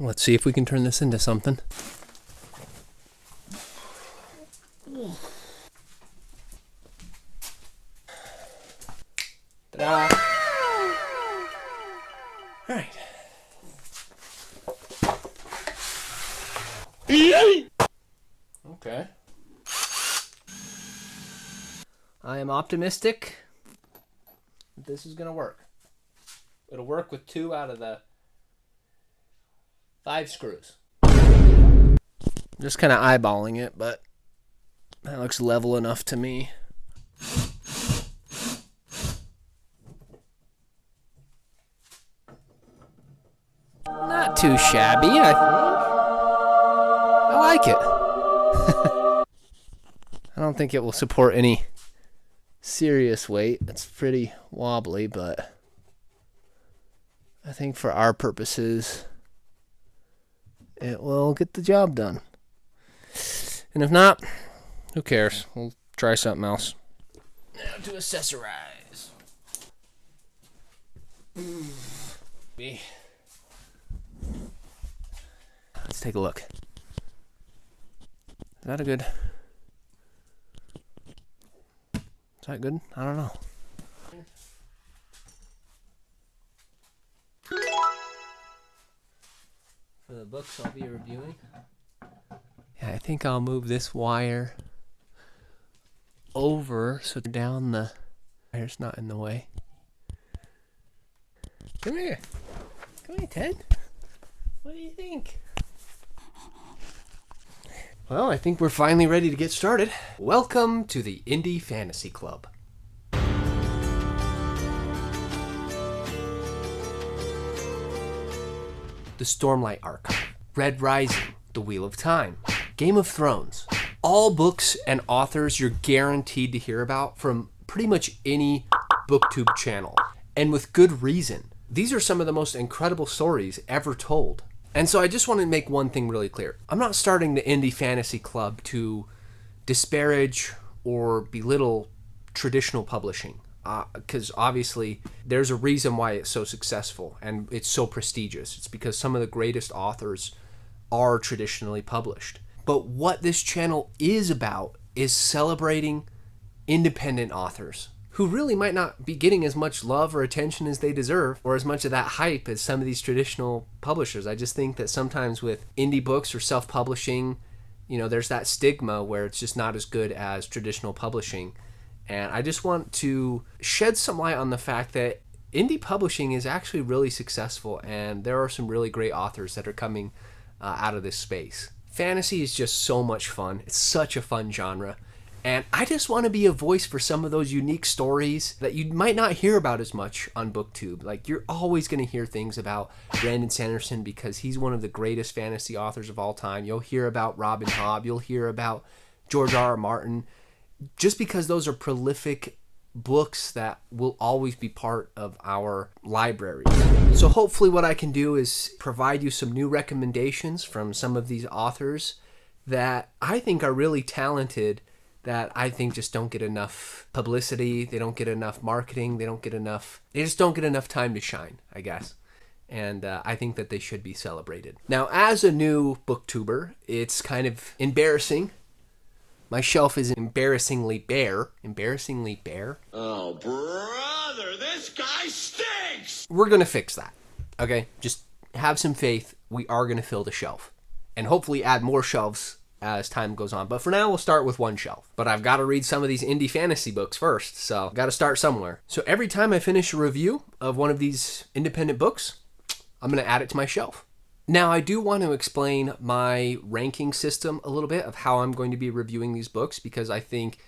let's see if we can turn this into something. Ta-da! All right. Okay. I am optimistic that this is going to work. It'll work with 2 out of the 5 screws. Just kind of eyeballing it, but that looks level enough to me. Not too shabby, I think. I like it. I don't think it will support any serious weight. It's pretty wobbly, but I think for our purposes, it will get the job done. And if not, who cares? We'll try something else. Now to accessorize. Let's take a look. Is that good? Is that good? I don't know. For the books I'll be reviewing. Yeah, I think I'll move this wire over so down the wire's not in the way. Come here. Come here, Ted. What do you think? Well, I think we're finally ready to get started. Welcome to the Indie Fantasy Club. The Stormlight Archive, Red Rising, The Wheel of Time, Game of Thrones. All books and authors you're guaranteed to hear about from pretty much any booktube channel. And with good reason. These are some of the most incredible stories ever told. And so I just want to make one thing really clear. I'm not starting the Indie Fantasy Club to disparage or belittle traditional publishing. Because obviously there's a reason why it's so successful and it's so prestigious. It's because some of the greatest authors are traditionally published. But what this channel is about is celebrating independent authors who really might not be getting as much love or attention as they deserve, or as much of that hype as some of these traditional publishers. I just think that sometimes with indie books or self-publishing, there's that stigma where it's just not as good as traditional publishing. And I just want to shed some light on the fact that indie publishing is actually really successful, and there are some really great authors that are coming out of this space. Fantasy is just so much fun. It's such a fun genre. And I just want to be a voice for some of those unique stories that you might not hear about as much on BookTube. Like, you're always going to hear things about Brandon Sanderson because he's one of the greatest fantasy authors of all time. You'll hear about Robin Hobb. You'll hear about George R.R. Martin. Just because those are prolific books that will always be part of our libraries. So hopefully what I can do is provide you some new recommendations from some of these authors that I think are really talented, that I think just don't get enough publicity. They don't get enough marketing. They just don't get enough time to shine, I guess. And I think that they should be celebrated. Now, as a new booktuber, it's kind of embarrassing. My shelf is embarrassingly bare. Embarrassingly bare? Oh, brother, this guy stinks! We're going to fix that, okay? Just have some faith. We are going to fill the shelf. And hopefully add more shelves as time goes on. But for now, we'll start with one shelf. But I've got to read some of these indie fantasy books first, so I've got to start somewhere. So every time I finish a review of one of these independent books, I'm going to add it to my shelf. Now, I do want to explain my ranking system a little bit of how I'm going to be reviewing these books, because I think,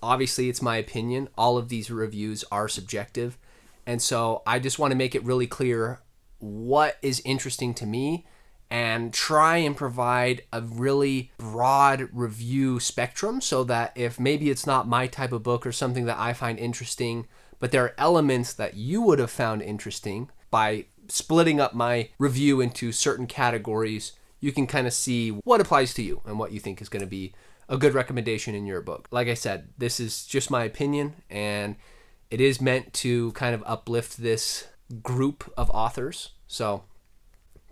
obviously, it's my opinion. All of these reviews are subjective. And so I just want to make it really clear what is interesting to me and try and provide a really broad review spectrum so that if maybe it's not my type of book or something that I find interesting, but there are elements that you would have found interesting, by splitting up my review into certain categories, you can kind of see what applies to you and what you think is going to be a good recommendation in your book. Like I said, this is just my opinion, and it is meant to kind of uplift this group of authors. So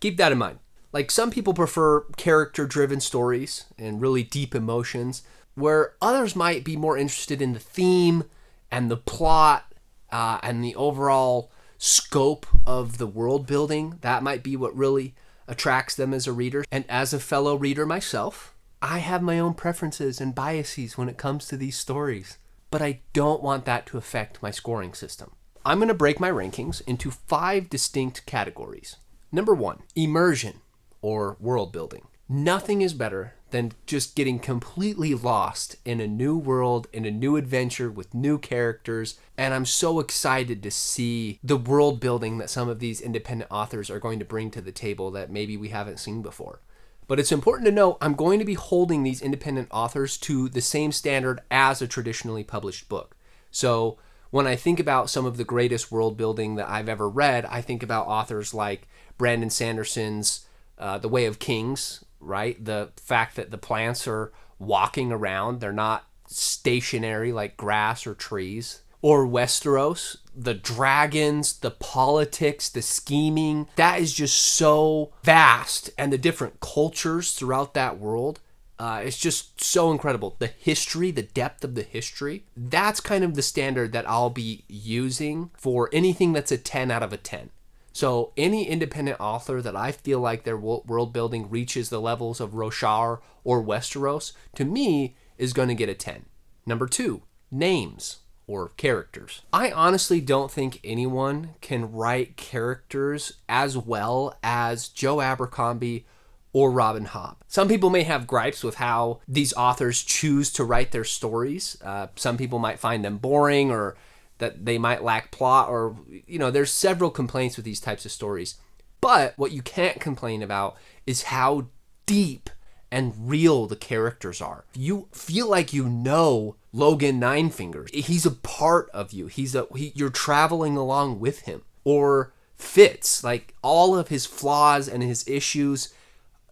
keep that in mind. Like some people prefer character-driven stories and really deep emotions, where others might be more interested in the theme and the plot and the overall scope of the world building. That might be what really attracts them as a reader. And as a fellow reader myself, I have my own preferences and biases when it comes to these stories, but I don't want that to affect my scoring system. I'm going to break my rankings into 5 distinct categories. Number 1, immersion, or world building. Nothing is better than just getting completely lost in a new world, in a new adventure with new characters, and I'm so excited to see the world building that some of these independent authors are going to bring to the table that maybe we haven't seen before. But it's important to know I'm going to be holding these independent authors to the same standard as a traditionally published book. So when I think about some of the greatest world building that I've ever read, I think about authors like Brandon Sanderson's The Way of Kings, right? The fact that the plants are walking around, they're not stationary like grass or trees. Or Westeros, the dragons, the politics, the scheming, that is just so vast, and the different cultures throughout that world. It's just so incredible. The history, the depth of the history, that's kind of the standard that I'll be using for anything that's a 10 out of a 10. So any independent author that I feel like their world building reaches the levels of Roshar or Westeros, to me, is going to get a 10. Number 2, names or characters. I honestly don't think anyone can write characters as well as Joe Abercrombie or Robin Hobb. Some people may have gripes with how these authors choose to write their stories. Some people might find them boring, or that they might lack plot, or, there's several complaints with these types of stories. But what you can't complain about is how deep and real the characters are. You feel like you know Logan Ninefingers. He's a part of you. You're traveling along with him. Or Fitz, like all of his flaws and his issues,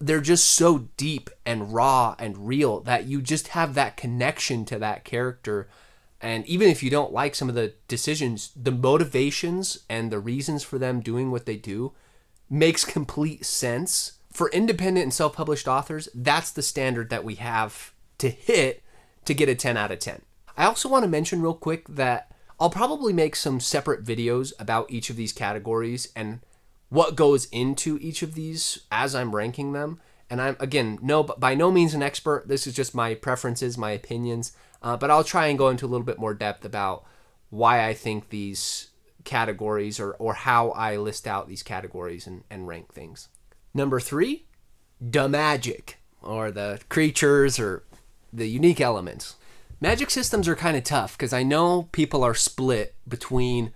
they're just so deep and raw and real that you just have that connection to that character. And even if you don't like some of the decisions, the motivations and the reasons for them doing what they do makes complete sense. For independent and self-published authors, that's the standard that we have to hit to get a 10 out of 10. I also want to mention real quick that I'll probably make some separate videos about each of these categories and what goes into each of these as I'm ranking them. And I'm, again, by no means an expert. This is just my preferences, my opinions. But I'll try and go into a little bit more depth about why I think these categories or how I list out these categories and rank things. Number 3, the magic, or the creatures, or the unique elements. Magic systems are kind of tough because I know people are split between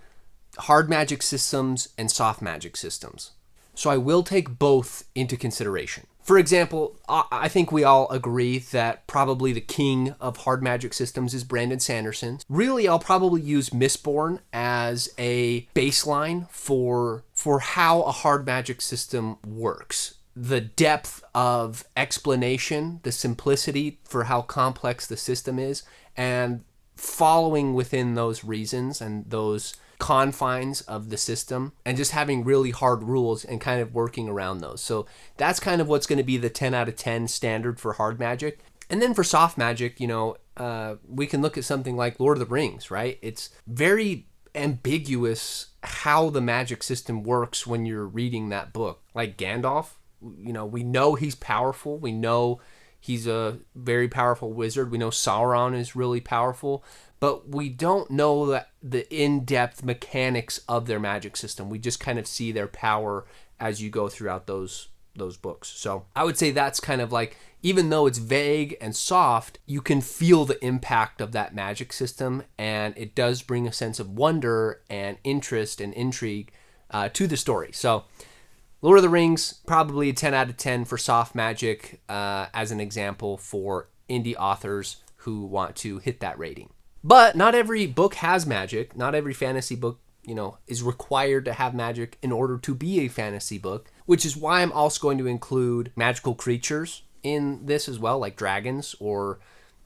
hard magic systems and soft magic systems. So I will take both into consideration. For example, I think we all agree that probably the king of hard magic systems is Brandon Sanderson. Really, I'll probably use Mistborn as a baseline for how a hard magic system works. The depth of explanation, the simplicity for how complex the system is, and following within those reasons and those confines of the system, and just having really hard rules and kind of working around those. So that's kind of what's going to be the 10 out of 10 standard for hard magic. And then for soft magic, we can look at something like Lord of the Rings, right? It's very ambiguous how the magic system works when you're reading that book. Like Gandalf, we know he's powerful. We know he's a very powerful wizard. We know Sauron is really powerful. But we don't know that the in-depth mechanics of their magic system. We just kind of see their power as you go throughout those books. So I would say that's kind of like, even though it's vague and soft, you can feel the impact of that magic system, and it does bring a sense of wonder and interest and intrigue to the story. So Lord of the Rings, probably a 10 out of 10 for soft magic as an example for indie authors who want to hit that rating. But not every book has magic. Not every fantasy book, is required to have magic in order to be a fantasy book, which is why I'm also going to include magical creatures in this as well, like dragons or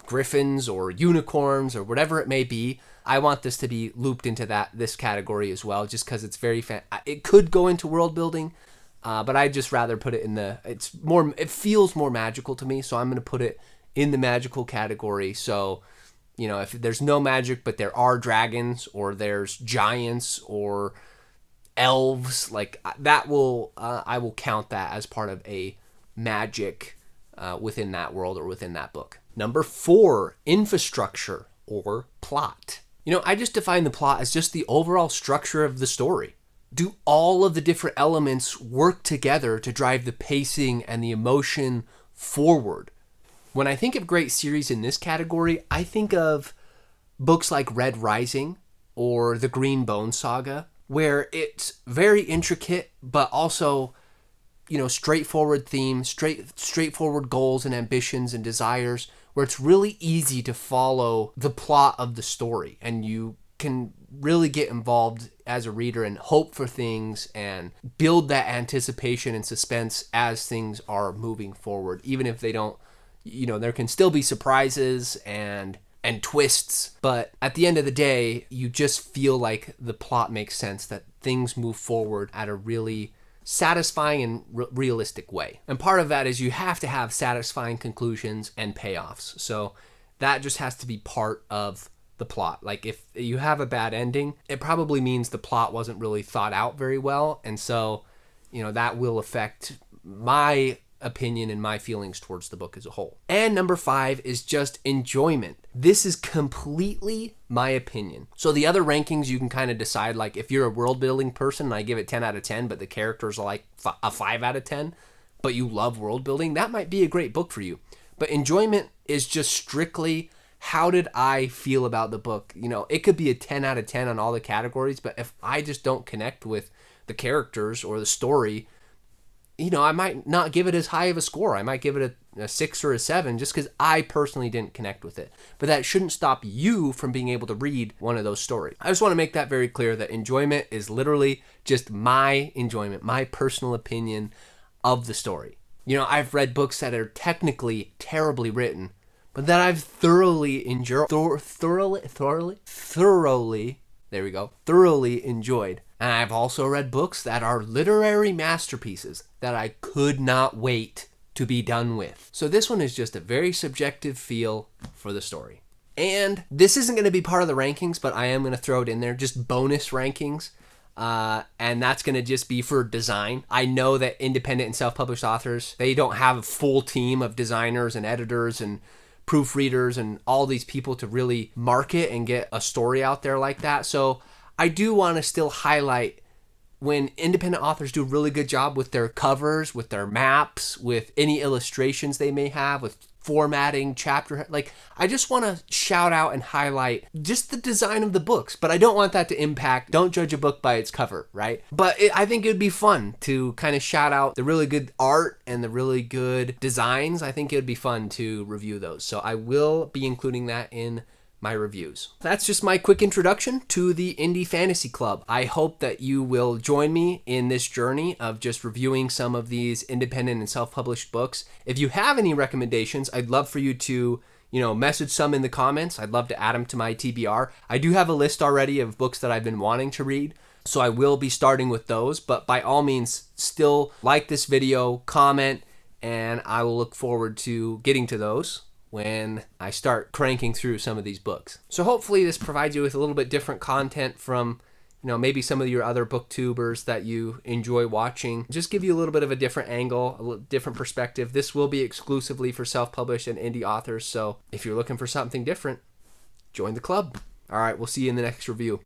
griffins or unicorns or whatever it may be. I want this to be looped into this category as well, just because it's very it could go into world building, But I'd just rather put it in it feels more magical to me, so I'm going to put it in the magical category. So, if there's no magic, but there are dragons, or there's giants, or elves, like that I will count that as part of a magic within that world or within that book. Number 4, infrastructure or plot. I just define the plot as just the overall structure of the story. Do all of the different elements work together to drive the pacing and the emotion forward? When I think of great series in this category, I think of books like Red Rising or the Green Bone Saga, where it's very intricate, but also, straightforward themes, straightforward goals and ambitions and desires, where it's really easy to follow the plot of the story, and you can really get involved as a reader and hope for things and build that anticipation and suspense as things are moving forward, even if they don't, there can still be surprises and twists, but at the end of the day, you just feel like the plot makes sense, that things move forward at a really satisfying and realistic way. And part of that is you have to have satisfying conclusions and payoffs. So that just has to be part of the plot. Like if you have a bad ending, it probably means the plot wasn't really thought out very well. And so, that will affect my opinion and my feelings towards the book as a whole. And number 5 is just enjoyment. This is completely my opinion. So the other rankings you can kind of decide, like if you're a world building person and I give it 10 out of 10, but the characters are like a 5 out of 10, but you love world building, that might be a great book for you. But enjoyment is just strictly, how did I feel about the book? It could be a 10 out of 10 on all the categories, but if I just don't connect with the characters or the story, I might not give it as high of a score. I might give it a 6 or a 7 just because I personally didn't connect with it. But that shouldn't stop you from being able to read one of those stories. I just want to make that very clear, that enjoyment is literally just my enjoyment, my personal opinion of the story. I've read books that are technically terribly written, but that I've thoroughly enjoyed. Thoroughly enjoyed. And I've also read books that are literary masterpieces that I could not wait to be done with. So this one is just a very subjective feel for the story. And this isn't going to be part of the rankings, but I am going to throw it in there, just bonus rankings. And that's going to just be for design. I know that independent and self-published authors, they don't have a full team of designers and editors and proofreaders and all these people to really market and get a story out there like that. So I do want to still highlight when independent authors do a really good job with their covers, with their maps, with any illustrations they may have, with formatting, chapter, like I just want to shout out and highlight just the design of the books, but I don't want that to impact, don't judge a book by its cover, right? But I think it would be fun to kind of shout out the really good art and the really good designs. I think it would be fun to review those. So I will be including that in my reviews. That's just my quick introduction to the Indie Fantasy Club. I hope that you will join me in this journey of just reviewing some of these independent and self-published books. If you have any recommendations, I'd love for you to, message some in the comments. I'd love to add them to my TBR. I do have a list already of books that I've been wanting to read, so I will be starting with those, but by all means, still like this video, comment, and I will look forward to getting to those when I start cranking through some of these books. So hopefully this provides you with a little bit different content from, maybe some of your other booktubers that you enjoy watching. Just give you a little bit of a different angle, a different perspective. This will be exclusively for self-published and indie authors, so if you're looking for something different, join the club. All right, we'll see you in the next review.